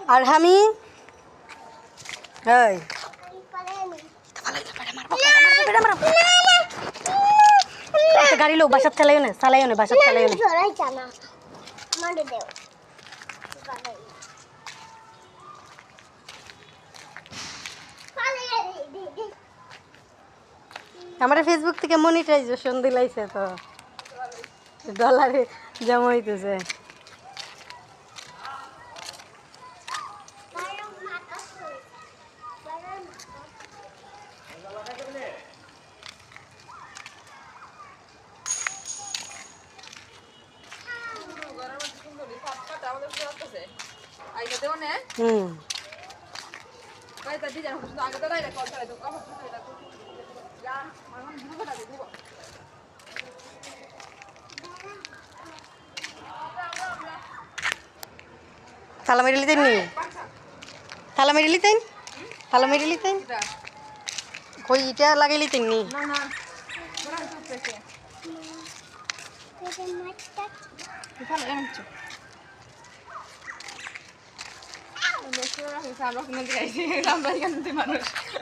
আর আমি এই গাড়ি লোক বাসার চালাইও না বাসার চালাইও না আমার ফেসবুক থেকে মনিটাইজেশন দিলাইছে তো ডলারে জমা হইতেছে। থালা মেরে লিতেন নি থালা মেরে লিতেন কই ইটা লাগাই লিতেন নি মানুষ